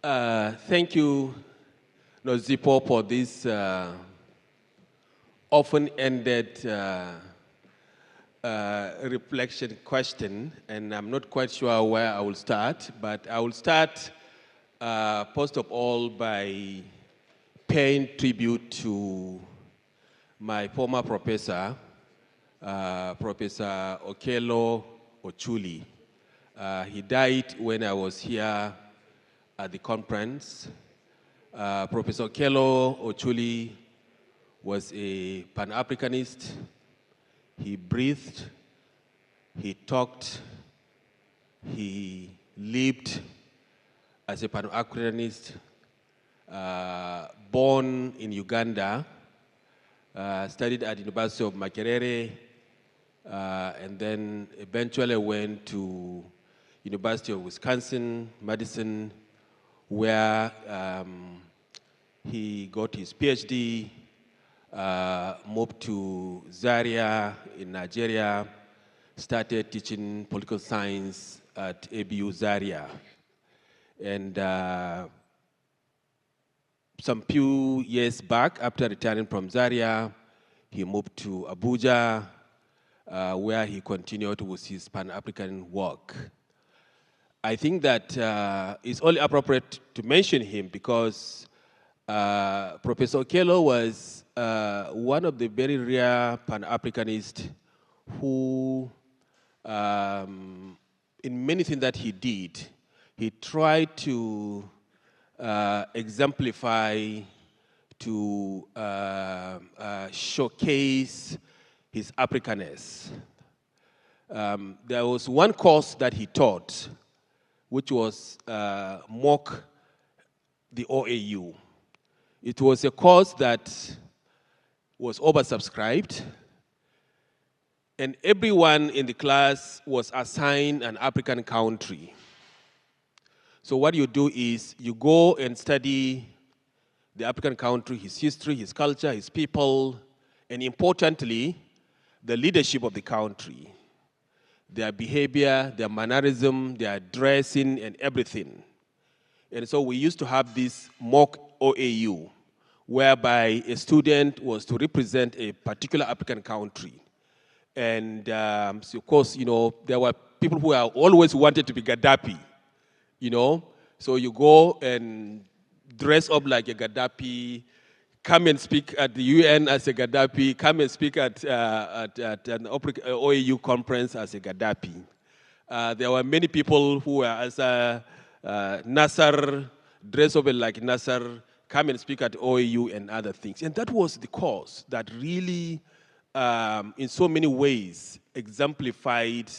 Thank you, Nozipo, for this often-ended reflection question, and I'm not quite sure where I will start, but I will start, first of all, by paying tribute to my former professor, Professor Kole Shettima. He died when I was here at the conference. Professor Kole Shettima was a Pan-Africanist. He breathed, he talked, he lived as a Pan-Africanist, born in Uganda, studied at the University of Makerere, and then eventually went to University of Wisconsin, Madison, where he got his PhD, moved to Zaria in Nigeria, started teaching political science at ABU Zaria. And some few years back, after returning from Zaria, he moved to Abuja, where he continued with his Pan-African work. I think that it's only appropriate to mention him because Professor Kole was one of the very rare Pan-Africanists who, in many things that he did, he tried to exemplify, to showcase his Africanness. There was one course that he taught, which was mock the OAU. It was a course that was oversubscribed, and everyone in the class was assigned an African country. So what you do is you go and study the African country, his history, his culture, his people, and importantly, the leadership of the country, their behavior, their mannerism, their dressing, and everything. And so we used to have this mock OAU, whereby a student was to represent a particular African country. And so of course, there were people who always wanted to be Gaddafi, So you go and dress up like a Gaddafi, come and speak at the UN as a Gaddafi, come and speak at an OAU conference as a Gaddafi. There were many people who were as Nasser, dress up like Nasser, come and speak at OAU and other things. And that was the cause that really, in so many ways, exemplified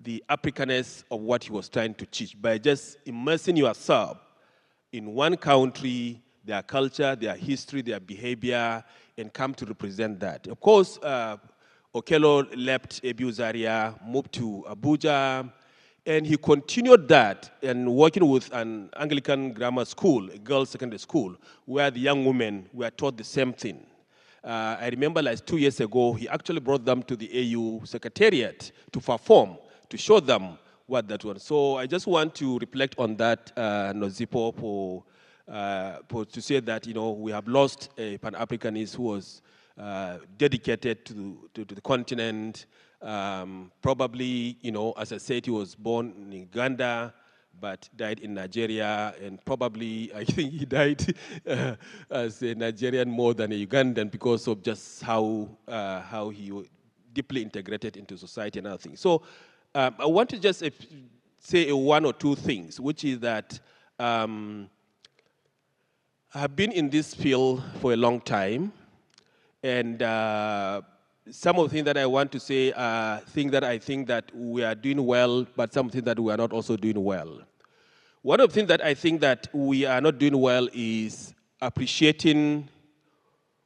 the Africanness of what he was trying to teach by just immersing yourself in one country, their culture, their history, their behavior, and come to represent that. Of course, Kole left ABU Zaria, moved to Abuja, and he continued that and working with an Anglican grammar school, a girls' secondary school, where the young women were taught the same thing. I remember like 2 years ago, he actually brought them to the AU Secretariat to perform, to show them what that was. So I just want to reflect on that, Nozipo, to say that we have lost a Pan-Africanist who was dedicated to the continent. Probably, as I said, he was born in Uganda, but died in Nigeria, and probably I think he died as a Nigerian more than a Ugandan because of just how he deeply integrated into society and other things. So I want to just say one or two things, which is that I have been in this field for a long time, and some of the things that I want to say are things that I think that we are doing well, but some things that we are not also doing well. One of the things that I think that we are not doing well is appreciating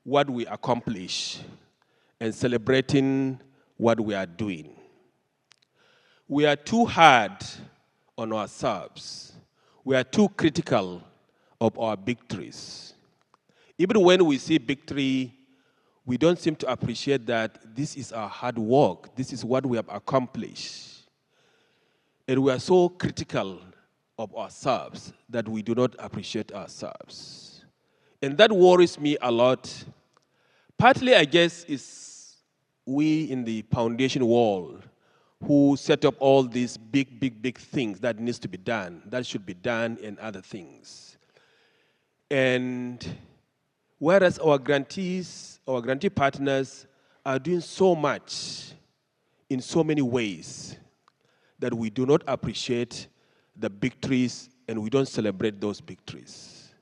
what we accomplish and celebrating what we are doing. We are too hard on ourselves. We are too critical of our victories. Even when we see victory, we don't seem to appreciate that this is our hard work. This is what we have accomplished. And we are so critical of ourselves, that we do not appreciate ourselves. And that worries me a lot. Partly, I guess, is we in the foundation world who set up all these big things that needs to be done, that should be done, and other things. And whereas our grantees, our grantee partners are doing so much in so many ways that we do not appreciate the victories and we don't celebrate those victories.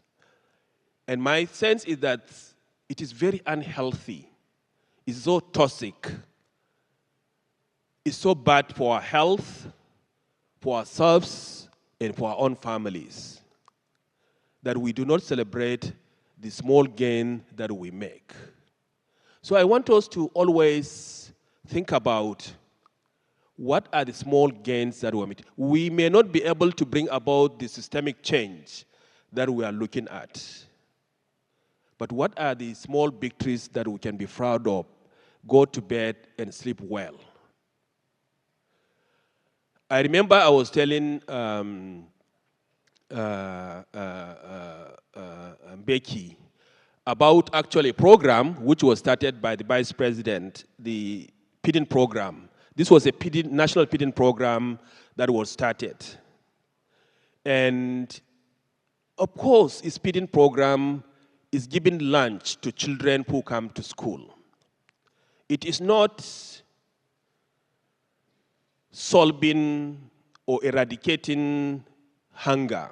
And my sense is that it is very unhealthy. It's so toxic. It's so bad for our health, for ourselves, and for our own families that we do not celebrate the small gain that we make. So I want us to always think about what are the small gains that we're making. We may not be able to bring about the systemic change that we are looking at, but what are the small victories that we can be proud of, go to bed and sleep well? I remember I was telling Becky about actually a program which was started by the Vice President, the feeding program. This was a national feeding program that was started. And of course, this feeding program is giving lunch to children who come to school. It is not solving or eradicating hunger.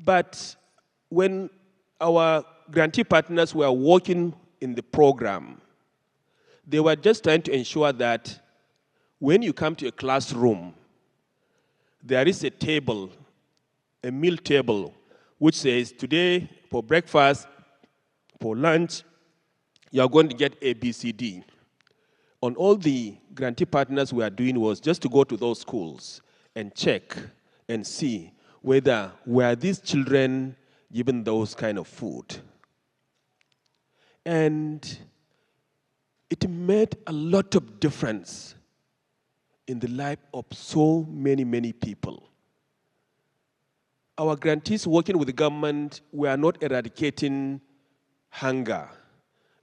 But when our grantee partners were working in the program, they were just trying to ensure that when you come to a classroom, there is a table, a meal table, which says today for breakfast, for lunch, you are going to get A, B, C, D. On all the grantee partners we are doing was just to go to those schools and check and see whether were these children given those kind of food. And it made a lot of difference in the life of so many people. Our grantees working with the government were not eradicating hunger.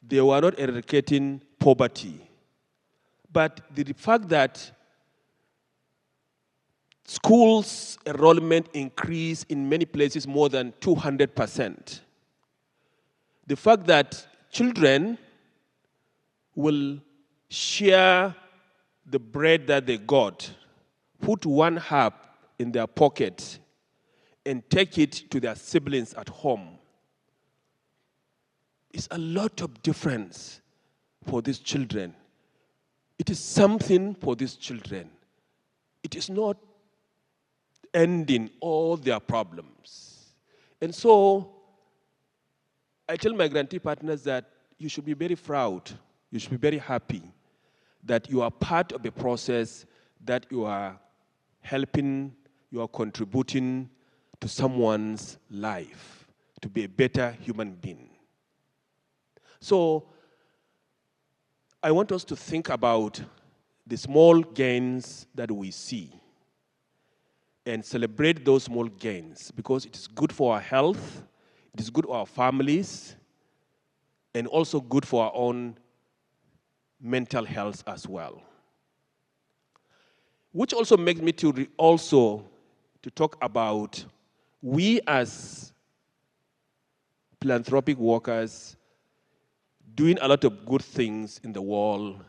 They were not eradicating poverty. But the fact that schools enrollment increased in many places more than 200%. The fact that children will share the bread that they got, put one half in their pocket, and take it to their siblings at home. It's a lot of difference for these children. It is something for these children. It is not ending all their problems. And so I tell my grantee partners that you should be very proud, you should be very happy that you are part of a process that you are helping, you are contributing to someone's life to be a better human being. So I want us to think about the small gains that we see and celebrate those small gains because it is good for our health, it is good for our families, and also good for our own mental health as well. Which also makes me to talk about we as philanthropic workers doing a lot of good things in the world,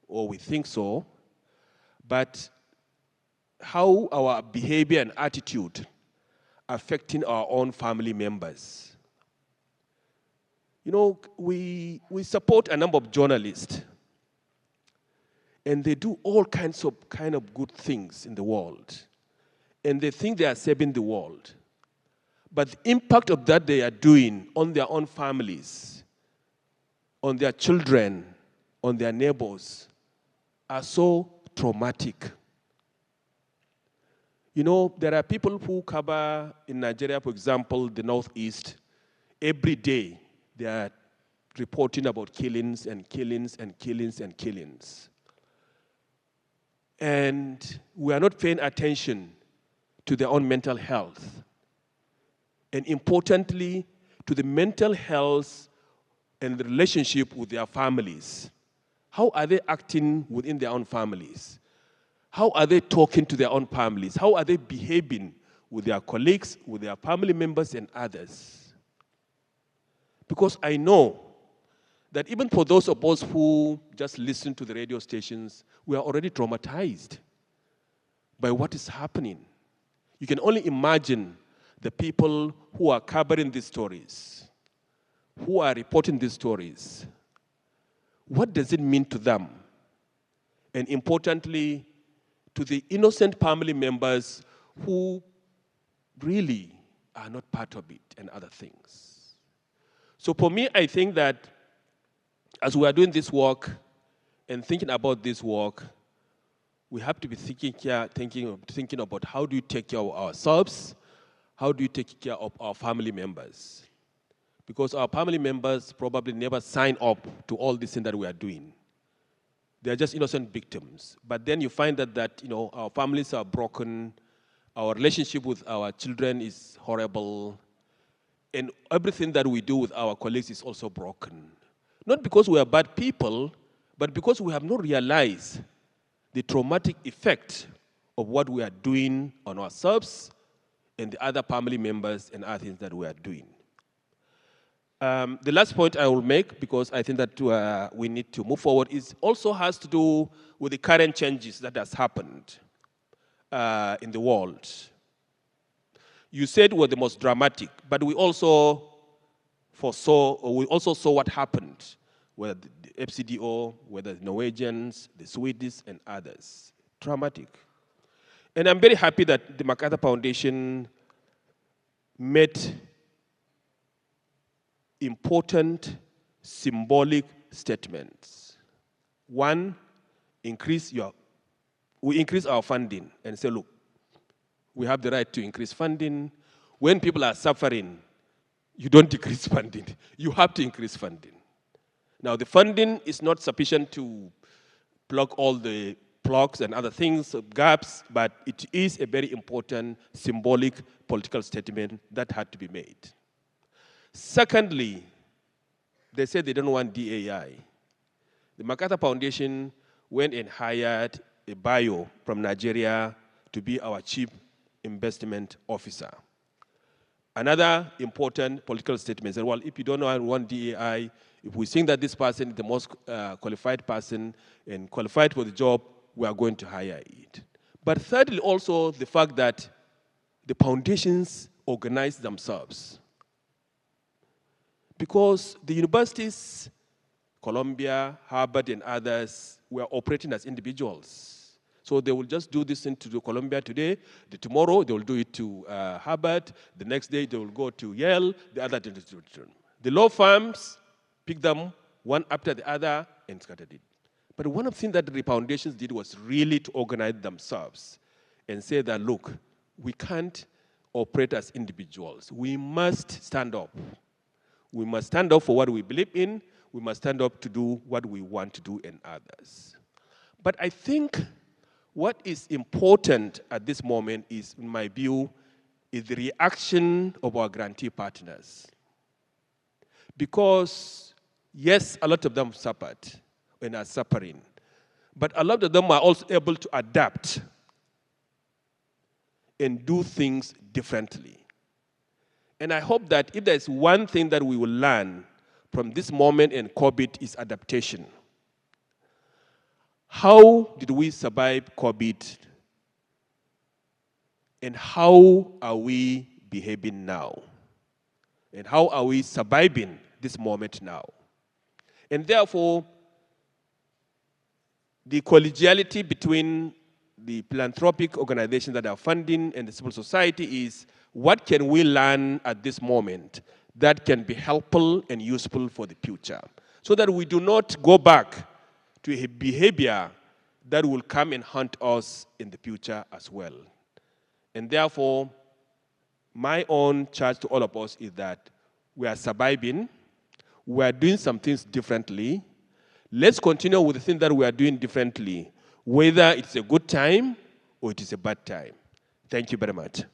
or we think so, but how our behavior and attitude affecting our own family members. You know, we support a number of journalists, and they do all kinds of good things in the world, and they think they are saving the world. But the impact of that they are doing on their own families, on their children, on their neighbors, are so traumatic. You know, there are people who cover, in Nigeria, for example, the Northeast. Every day, they are reporting about killings and killings and killings and killings. And we are not paying attention to their own mental health. And importantly, to the mental health and the relationship with their families. How are they acting within their own families? How are they talking to their own families? How are they behaving with their colleagues, with their family members and others? Because I know that even for those of us who just listen to the radio stations, we are already traumatized by what is happening. You can only imagine the people who are covering these stories, who are reporting these stories. What does it mean to them? And importantly, to the innocent family members who really are not part of it and other things. So for me, I think that as we are doing this work and thinking about this work, we have to be thinking about how do you take care of ourselves, how do you take care of our family members? Because our family members probably never sign up to all this thing that we are doing. They are just innocent victims. But then you find that our families are broken, our relationship with our children is horrible, and everything that we do with our colleagues is also broken. Not because we are bad people, but because we have not realized the traumatic effect of what we are doing on ourselves and the other family members and other things that we are doing. The last point I will make, because I think that we need to move forward, also has to do with the current changes that has happened in the world. You said were the most dramatic, but we also saw what happened, whether the FCDO, whether the Norwegians, the Swedes, and others. Dramatic. And I'm very happy that the MacArthur Foundation made important symbolic statements. One, we increase our funding and say, look, we have the right to increase funding. When people are suffering, you don't decrease funding. You have to increase funding. Now, the funding is not sufficient to plug all the plugs and other things, gaps, but it is a very important symbolic political statement that had to be made. Secondly, they said they don't want DAI. The MacArthur Foundation went and hired a bio from Nigeria to be our chief investment officer. Another important political statement said, well, if you don't want DAI, if we think that this person is the most qualified person and qualified for the job, we are going to hire it. But thirdly, also the fact that the foundations organize themselves. Because the universities, Columbia, Harvard, and others, were operating as individuals. So they will just do this thing to Columbia today. Tomorrow, they will do it to Harvard. The next day, they will go to Yale. The other day, the law firms pick them one after the other and scattered it. But one of the things that the foundations did was really to organize themselves and say that, look, we can't operate as individuals. We must stand up. We must stand up for what we believe in. We must stand up to do what we want to do in others. But I think what is important at this moment is, in my view, is the reaction of our grantee partners. Because, yes, a lot of them suffered and are suffering, but a lot of them are also able to adapt and do things differently. And I hope that if there's one thing that we will learn from this moment in COVID is adaptation. How did we survive COVID? And how are we behaving now? And how are we surviving this moment now? And therefore, the collegiality between the philanthropic organizations that are funding and the civil society is, what can we learn at this moment that can be helpful and useful for the future? So that we do not go back to a behavior that will come and haunt us in the future as well. And therefore, my own charge to all of us is that we are surviving, we are doing some things differently. Let's continue with the things that we are doing differently, whether it's a good time or it is a bad time. Thank you very much.